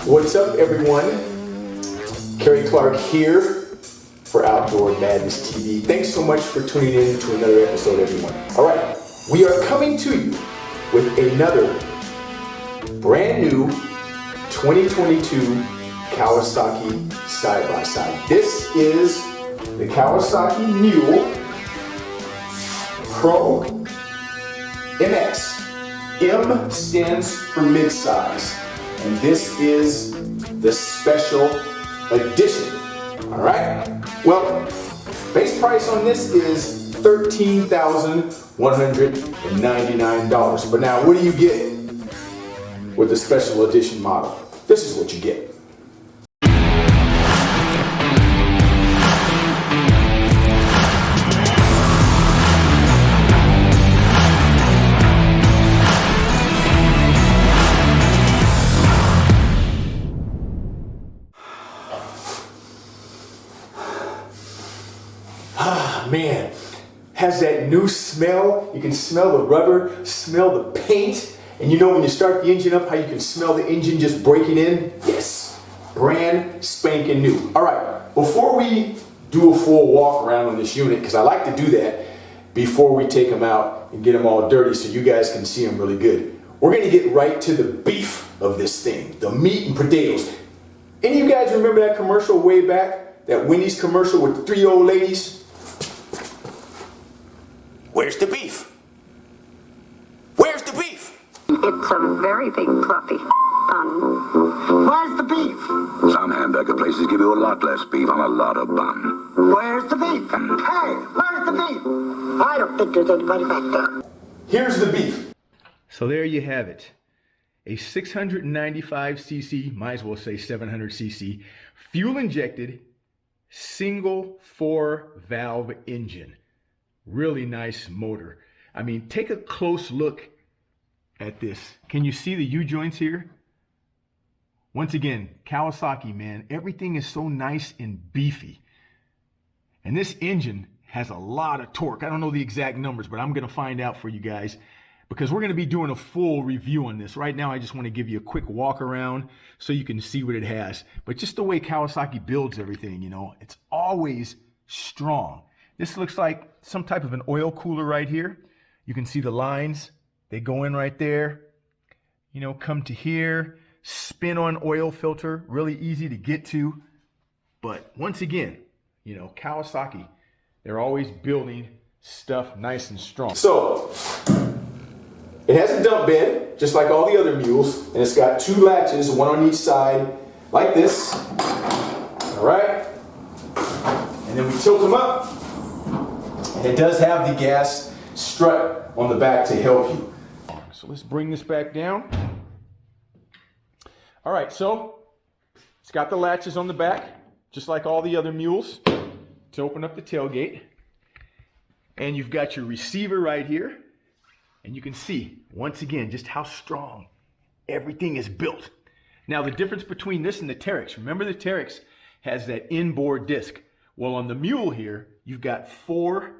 What's up, everyone? Kerry Clark here for Outdoor Madness TV. Thanks so much for tuning in to another episode, everyone. All right, we are coming to you with another brand new 2022 Kawasaki side-by-side. This is the Kawasaki Mule Pro MX. M stands for midsize, and this is the special edition. All right. Well, base price on this is $13,199. But now, what do you get with the special edition model? This is what you get. Ah, man, has that new smell. You can smell the rubber, smell the paint, and you know when you start the engine up, how you can smell the engine just breaking in? Yes, brand spanking new. All right, before we do a full walk around on this unit, because I like to do that before we take them out and get them all dirty so you guys can see them really good, we're gonna get right to the beef of this thing, the meat and potatoes. Any of you guys remember that commercial way back? That Wendy's commercial with the 3 old ladies? Where's the beef? Where's the beef? It's a very big fluffy bun. Where's the beef? Some hamburger places give you a lot less beef on a lot of bun. Where's the beef? Hey, where's the beef? I don't think there's anybody back there. Here's the beef. So there you have it. A 695cc, might as well say 700cc, fuel injected, single 4-valve engine. Really nice motor. I mean, take a close look at this. Can you see the U-joints here? Once again, Kawasaki, man, everything is so nice and beefy. And this engine has a lot of torque. I don't know the exact numbers, but I'm going to find out for you guys because we're going to be doing a full review on this. Right now, I just want to give you a quick walk around so you can see what it has. But just the way Kawasaki builds everything, you know, it's always strong. This looks like some type of an oil cooler right here. You can see the lines. They go in right there. You know, come to here. Spin-on oil filter. Really easy to get to. But once again, you know, Kawasaki, they're always building stuff nice and strong. So, it has a dump bed, just like all the other mules. And it's got 2 latches, one on each side, like this. All right. And then we tilt them up. And it does have the gas strut on the back to help you. So let's bring this back down. All right, so it's got the latches on the back, just like all the other mules, to open up the tailgate. And you've got your receiver right here. And you can see, once again, just how strong everything is built. Now, the difference between this and the Teryx, remember the Teryx has that inboard disc. Well, on the Mule here, you've got 4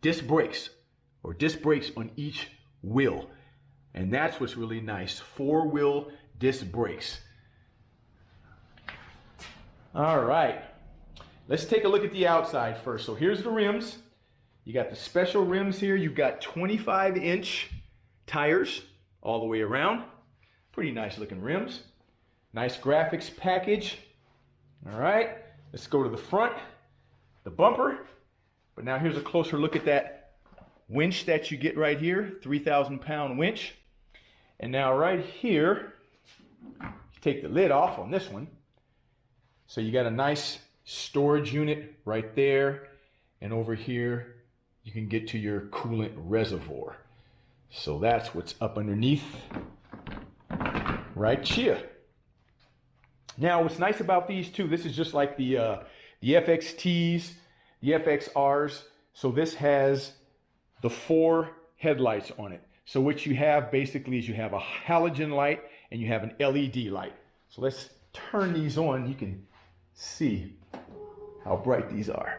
disc brakes, or disc brakes on each wheel. And that's what's really nice, 4-wheel disc brakes. All right, let's take a look at the outside first. So here's the rims. You got the special rims here. You've got 25-inch tires all the way around. Pretty nice looking rims. Nice graphics package. All right, let's go to the front, the bumper. But now here's a closer look at that winch that you get right here, 3,000-pound winch. And now right here, you take the lid off on this one. So you got a nice storage unit right there. And over here, you can get to your coolant reservoir. So that's what's up underneath right here. Now, what's nice about these two, this is just like the FXTs, the FXRs. So this has the 4 headlights on it. So what you have basically is you have a halogen light and you have an LED light. So let's turn these on. You can see how bright these are.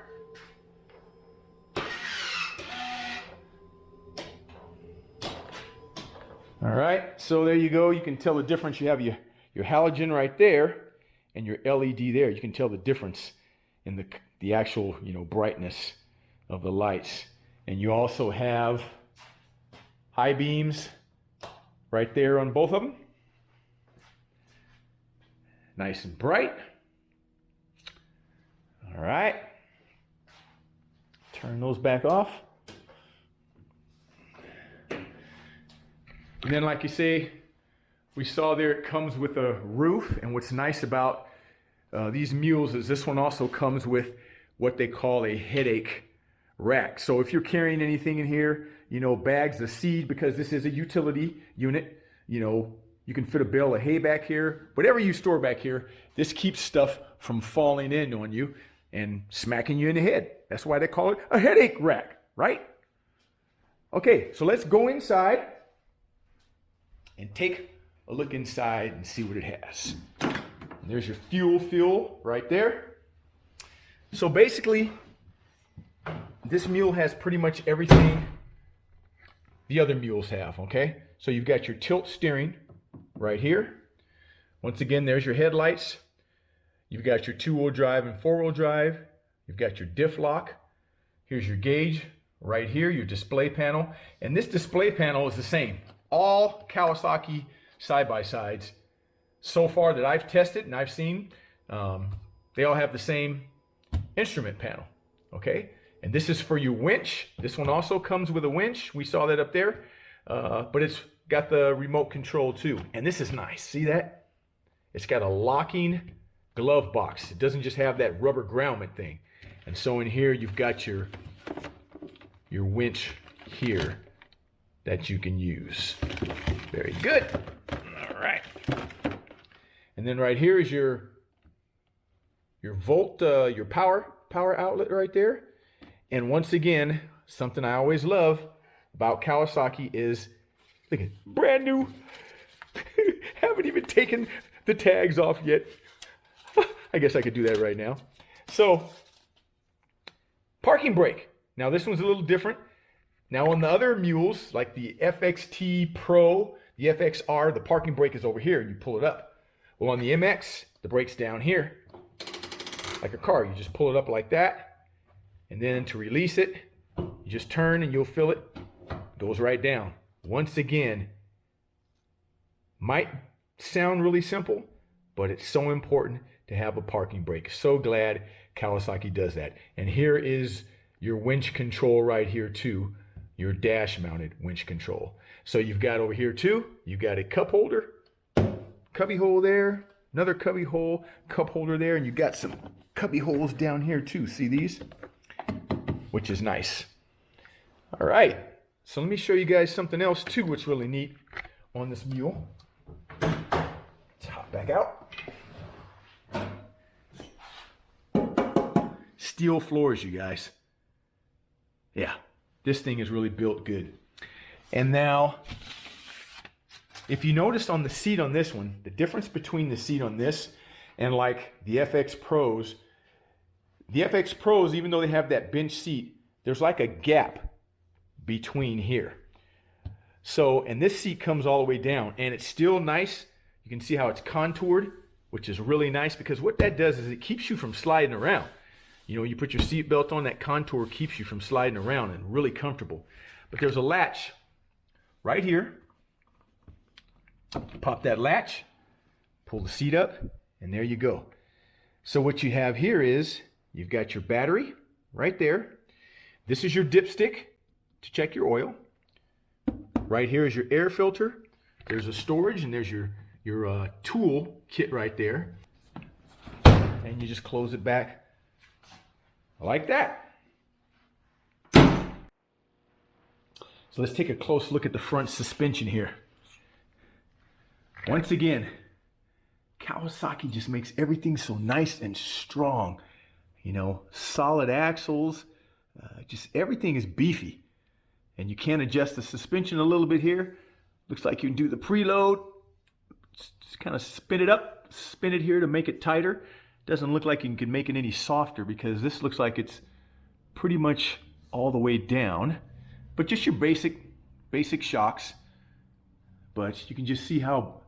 All right, so there you go. You can tell the difference. You have your halogen right there and your LED there. You can tell the difference in the actual, brightness of the lights. And you also have high beams right there on both of them. Nice and bright. All right. Turn those back off. And then, like you say, we saw there it comes with a roof. And what's nice about these mules is this one also comes with what they call a headache rack. So if you're carrying anything in here, bags of seed, because this is a utility unit, you can fit a bale of hay back here. Whatever you store back here, this keeps stuff from falling in on you and smacking you in the head. That's why they call it a headache rack, right? Okay, so let's go inside and take a look inside and see what it has. And there's your fuel right there. So basically, this mule has pretty much everything the other mules have, okay? So you've got your tilt steering right here. Once again, there's your headlights. You've got your 2-wheel drive and 4-wheel drive. You've got your diff lock. Here's your gauge right here, your display panel. And this display panel is the same. All Kawasaki side-by-sides so far that I've tested and I've seen, they all have the same instrument panel, okay? And this is for your winch. This one also comes with a winch. We saw that up there, but it's got the remote control too. And this is nice, see that? It's got a locking glove box. It doesn't just have that rubber grommet thing. And so in here, you've got your winch here that you can use. Very good. All right. And then right here is your volt, your power outlet right there. And once again, something I always love about Kawasaki is, look at brand new. Haven't even taken the tags off yet. I guess I could do that right now. So, parking brake. Now this one's a little different. Now on the other mules, like the FXT Pro, the FXR, the parking brake is over here and you pull it up. Well, on the MX, the brake's down here, like a car. You just pull it up like that. And then to release it, you just turn and you'll feel it. Goes right down. Once again, might sound really simple, but it's so important to have a parking brake. So glad Kawasaki does that. And here is your winch control right here too, your dash mounted winch control. So you've got over here too, you've got a cup holder, cubby hole there, another cubby hole, cup holder there, and you've got some cubby holes down here too. See these? Which is nice. All right, so let me show you guys something else too, what's really neat on this mule. Let's hop back out. Steel floors, you guys. Yeah, this thing is really built good. And now, if you notice on the seat on this one, the difference between the seat on this and like the FX Pros, even though they have that bench seat, there's like a gap between here. So, and this seat comes all the way down and it's still nice. You can see how it's contoured, which is really nice because what that does is it keeps you from sliding around. You put your seat belt on, that contour keeps you from sliding around and really comfortable. But there's a latch right here. Pop that latch, pull the seat up, and there you go. So what you have here is you've got your battery right there. This is your dipstick to check your oil. Right here is your air filter. There's a storage, and there's your tool kit right there. And you just close it back like that. So let's take a close look at the front suspension here. Once again, Kawasaki just makes everything so nice and strong. Solid axles, just everything is beefy. And you can adjust the suspension a little bit here. Looks like you can do the preload. Just kind of spin it up, spin it here to make it tighter. Doesn't look like you can make it any softer because this looks like it's pretty much all the way down. But just your basic shocks. but you can just see how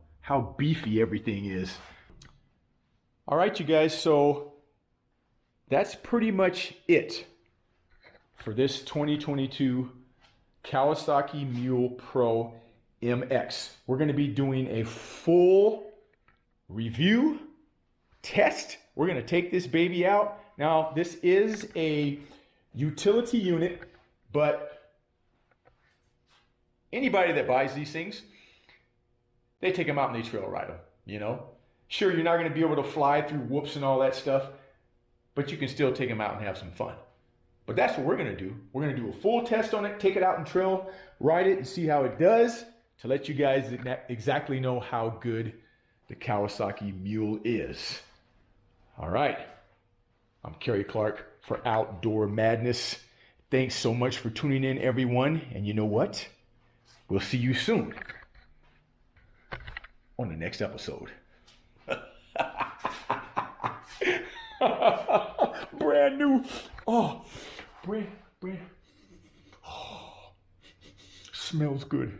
beefy everything is. All right, you guys, so that's pretty much it for this 2022 Kawasaki Mule Pro MX. We're going to be doing a full review, test. We're going to take this baby out. Now, this is a utility unit, but anybody that buys these things, they take them out and they trail ride them, you know? Sure, you're not going to be able to fly through whoops and all that stuff, but you can still take them out and have some fun. But that's what we're going to do. We're going to do a full test on it, take it out and trail, ride it and see how it does to let you guys exactly know how good the Kawasaki Mule is. All right. I'm Kerry Clark for Outdoor Madness. Thanks so much for tuning in, everyone. And you know what? We'll see you soon on the next episode. Brand new. Oh, brand. Oh, smells good.